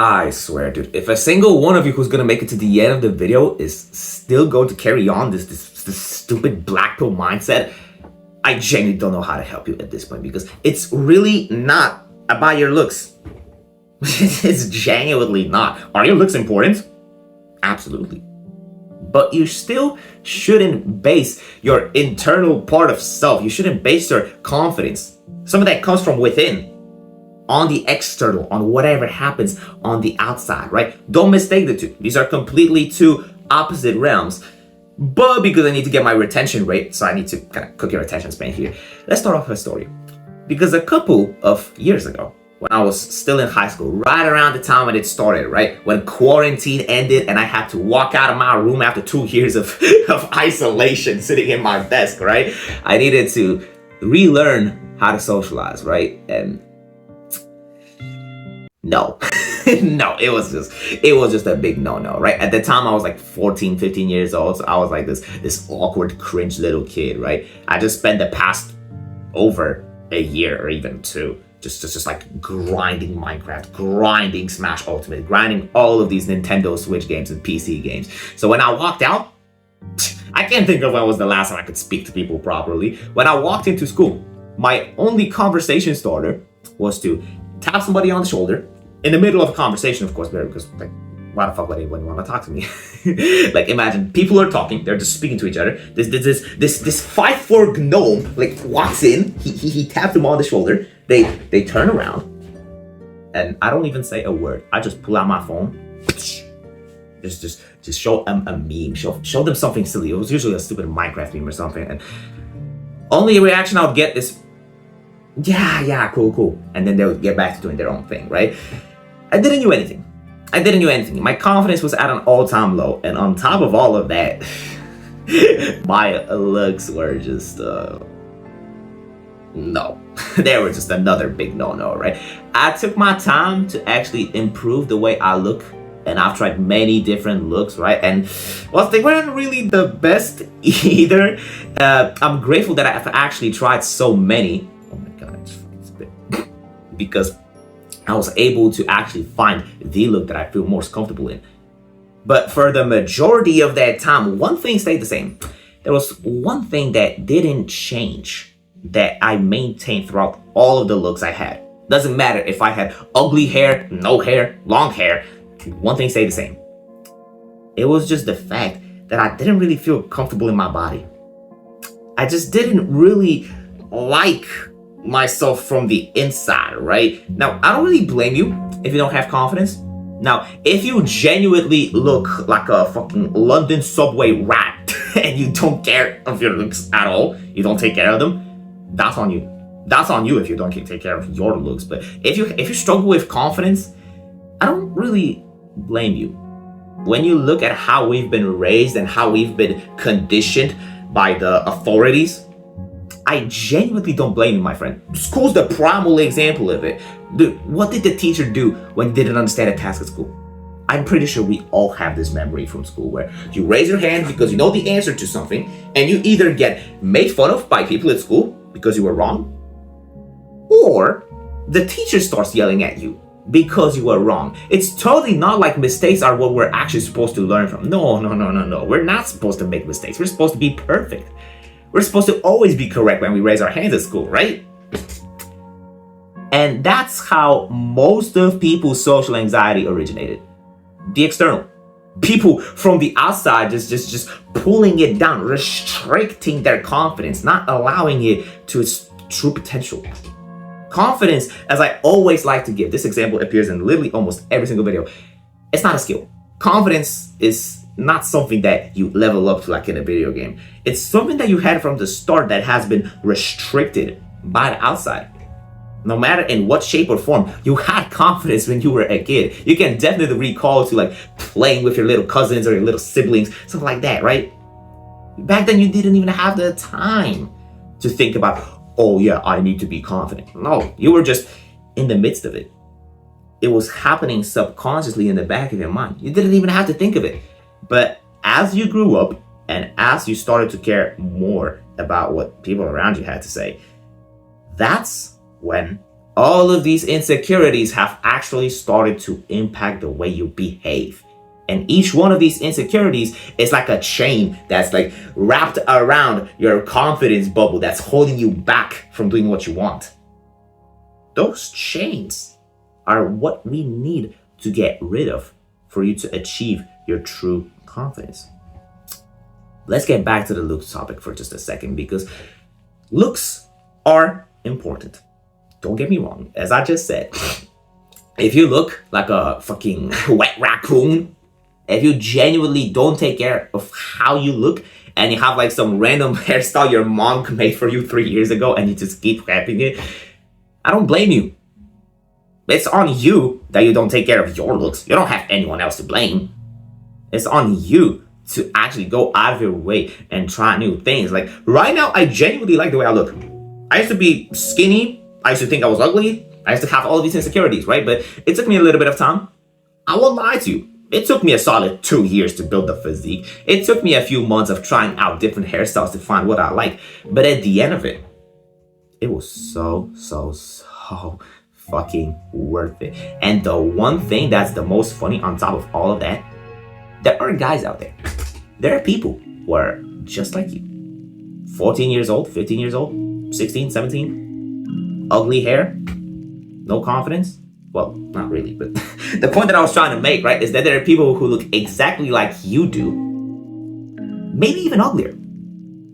I swear, dude, if a single one of you who's gonna make it to the end of the video is still going to carry on this stupid black pill mindset, I genuinely don't know how to help you at this point, because it's really not about your looks. It's genuinely not. Are your looks important? Absolutely. But you still shouldn't base your internal part of self, you shouldn't base your confidence, some of that comes from within, on the external, on whatever happens on the outside, right? Don't mistake the two. These are completely two opposite realms. But because I need to get my retention rate, so I need to kind of cook your attention span here, let's start off with a story. Because a couple of years ago, when I was still in high school, right around the time when it started, right? When quarantine ended and I had to walk out of my room after 2 years of isolation, sitting in my desk, right? I needed to relearn how to socialize, right? And no, no, it was just a big no-no, right? At the time I was like 14, 15 years old. So I was like this awkward, cringe little kid, right? I just spent the past over a year or even two just like grinding Minecraft, grinding Smash Ultimate, grinding all of these Nintendo Switch games and PC games. So when I walked out, I can't think of when was the last time I could speak to people properly. When I walked into school, my only conversation starter was to tap somebody on the shoulder in the middle of a conversation, of course, because like, why the fuck would anyone want to talk to me? Like, imagine people are talking, they're just speaking to each other. This 5'4" gnome like walks in, he taps him on the shoulder. They turn around, and I don't even say a word. I just pull out my phone, just show them a meme, show them something silly. It was usually a stupid Minecraft meme or something, and only reaction I would get is, yeah, cool. And then they would get back to doing their own thing, right? I didn't do anything. My confidence was at an all-time low. And on top of all of that, my looks were just, no. They were just another big no-no, right? I took my time to actually improve the way I look. And I've tried many different looks, right? And well, they weren't really the best either. I'm grateful that I've actually tried so many. Oh my God, I just fucking spit. Because I was able to actually find the look that I feel most comfortable in. But for the majority of that time, one thing stayed the same. There was one thing that didn't change, that I maintained throughout all of the looks I had. Doesn't matter if I had ugly hair, no hair, long hair. One thing stayed the same. It was just the fact that I didn't really feel comfortable in my body. I just didn't really like myself from the inside, right? Now, I don't really blame you if you don't have confidence. Now, if you genuinely look like a fucking London subway rat and you don't care of your looks at all, you don't take care of them, that's on you. That's on you if you don't take care of your looks. But if you struggle with confidence, I don't really blame you. When you look at how we've been raised and how we've been conditioned by the authorities, I genuinely don't blame you, my friend. School's the primal example of it. Dude, what did the teacher do when you didn't understand a task at school? I'm pretty sure we all have this memory from school where you raise your hand because you know the answer to something, and you either get made fun of by people at school because you were wrong, or the teacher starts yelling at you because you were wrong. It's totally not like mistakes are what we're actually supposed to learn from. No. We're not supposed to make mistakes. We're supposed to be perfect. We're supposed to always be correct when we raise our hands at school, right? And that's how most of people's social anxiety originated. The external. People from the outside just pulling it down, restricting their confidence, not allowing it to its true potential. Confidence, as I always like to give, this example appears in literally almost every single video. It's not a skill. Confidence is not something that you level up to like in a video game. It's something that you had from the start that has been restricted by the outside. No matter in what shape or form, you had confidence when you were a kid. You can definitely recall to like playing with your little cousins or your little siblings, something like that, right? Back then you didn't even have the time to think about, oh yeah, I need to be confident. No, you were just in the midst of it. It was happening subconsciously in the back of your mind. You didn't even have to think of it. But as you grew up and as you started to care more about what people around you had to say, that's when All of these insecurities have actually started to impact the way you behave. And each one of these insecurities is like a chain that's like wrapped around your confidence bubble that's holding you back from doing what you want. Those chains are what we need to get rid of for you to achieve your true confidence. Let's get back to the looks topic for just a second, because looks are important. Don't get me wrong. As I just said, if you look like a fucking wet raccoon, if you genuinely don't take care of how you look, and you have like some random hairstyle your mom made for you 3 years ago and you just keep having it, I don't blame you. It's on you that you don't take care of your looks. You don't have anyone else to blame. It's on you to actually go out of your way and try new things. Like right now, I genuinely like the way I look. I used to be skinny. I used to think I was ugly. I used to have all of these insecurities, right? But it took me a little bit of time. I won't lie to you. It took me a solid 2 years to build the physique. It took me a few months of trying out different hairstyles to find what I like. But at the end of it, it was so fucking worth it. And the one thing that's the most funny on top of all of that, there are guys out there. There are people who are just like you. 14 years old, 15 years old, 16, 17. Ugly hair, no confidence. Well, not really, but the point that I was trying to make, right, is that there are people who look exactly like you do, maybe even uglier.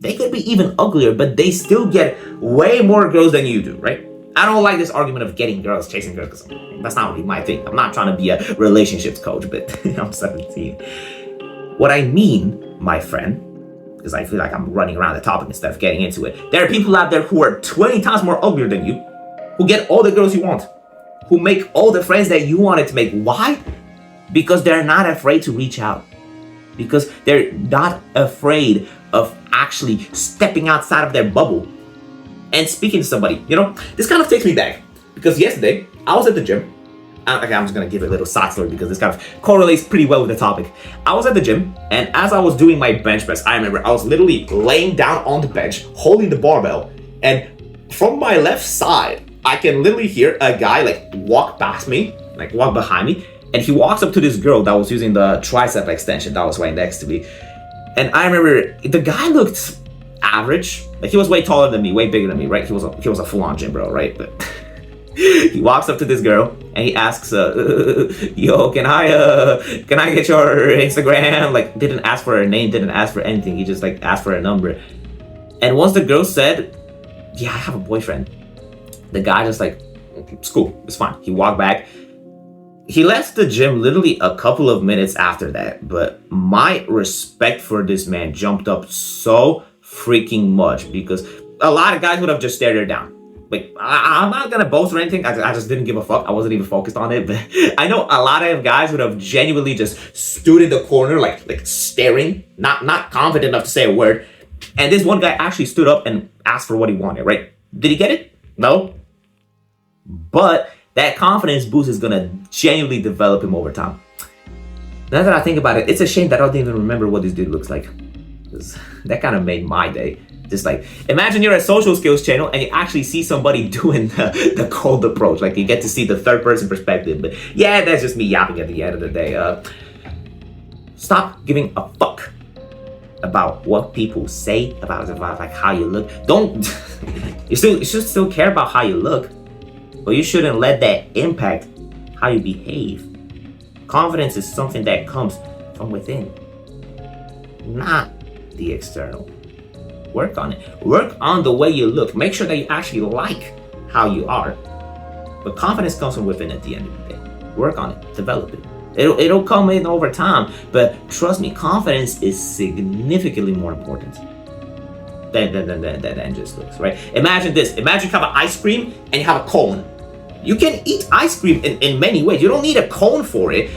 They could be even uglier, but they still get way more girls than you do, right? I don't like this argument of getting girls, chasing girls, because that's not really my thing. I'm not trying to be a relationships coach, but I'm 17. What I mean, my friend, because I feel like I'm running around the topic instead of getting into it. There are people out there who are 20 times more uglier than you, who get all the girls you want, who make all the friends that you wanted to make. Why? Because they're not afraid to reach out. Because they're not afraid of actually stepping outside of their bubble and speaking to somebody. You know, this kind of takes me back. Because yesterday, I was at the gym. Okay, I'm just going to give a little side story because this kind of correlates pretty well with the topic. I was at the gym, and as I was doing my bench press, I remember I was literally laying down on the bench, holding the barbell, and from my left side, I can literally hear a guy like walk past me, like walk behind me, and he walks up to this girl that was using the tricep extension that was right next to me. And I remember the guy looked average. Like he was way taller than me, way bigger than me, right? He was a full-on gym bro, right? But he walks up to this girl and he asks, yo, can I get your Instagram? Like, didn't ask for her name, didn't ask for anything. He just like asked for her number. And once the girl said, yeah, I have a boyfriend, the guy just like, it's cool, it's fine. He walked back. He left the gym literally a couple of minutes after that. But my respect for this man jumped up so freaking much, because a lot of guys would have just stared her down. Like, I'm not gonna boast or anything. I just didn't give a fuck. I wasn't even focused on it. But I know a lot of guys would have genuinely just stood in the corner, like staring, not confident enough to say a word. And this one guy actually stood up and asked for what he wanted, right? Did he get it? No. But that confidence boost is gonna genuinely develop him over time. Now that I think about it, it's a shame that I don't even remember what this dude looks like. Because that kind of made my day. Just like, imagine you're a social skills channel and you actually see somebody doing the cold approach. Like, you get to see the third person perspective. But yeah, that's just me yapping at the end of the day. Stop giving a fuck about what people say about like how you look. Don't, you should still care about how you look, but you shouldn't let that impact how you behave. Confidence is something that comes from within, not the external. Work on it. Work on the way you look. Make sure that you actually like how you are. But confidence comes from within at the end of the day. Work on it. Develop it. It'll come in over time. But trust me, confidence is significantly more important than just looks, right? Imagine this. Imagine you have an ice cream and you have a cone. You can eat ice cream in many ways. You don't need a cone for it.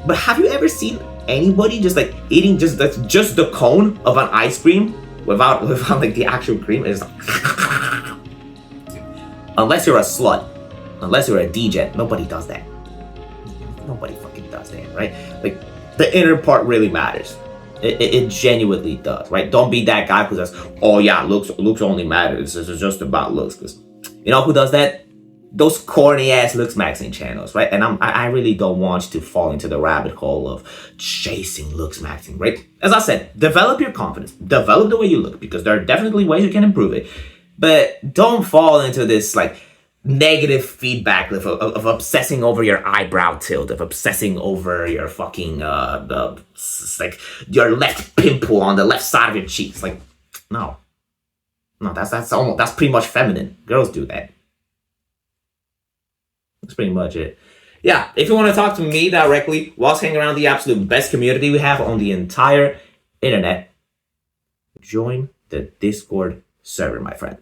But have you ever seen anybody just like eating just the cone of an ice cream without like the actual cream? It's like unless you're a slut, unless you're a DJ, nobody does that. Nobody fucking does that, right? Like, the inner part really matters. It genuinely does, right? Don't be that guy who says, oh yeah, looks only matters. This is just about looks. Because you know who does that? those corny ass looks maxing channels, right? And I really don't want you to fall into the rabbit hole of chasing looks maxing, right? As I said, develop your confidence, develop the way you look, because there are definitely ways you can improve it. But don't fall into this like negative feedback of obsessing over your eyebrow tilt, of obsessing over your fucking like your left pimple on the left side of your cheeks. Like, no, that's pretty much feminine. Girls do that. That's pretty much it. Yeah, if you want to talk to me directly whilst hanging around the absolute best community we have on the entire internet, join the Discord server, my friend.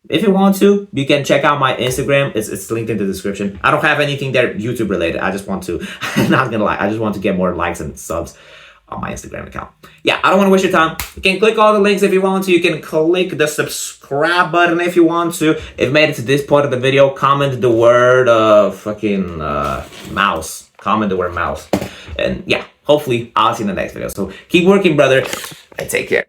If you want to, you can check out my Instagram. It's linked in the description. I don't have anything there YouTube related. I just want to, I'm not gonna lie, I just want to get more likes and subs on my Instagram account. Yeah, I don't want to waste your time. You can click all the links if you want to. You can click the subscribe button if you want to. If you made it to this part of the video, comment the word mouse. Comment the word mouse. And yeah, hopefully I'll see you in the next video. So keep working, brother, and take care.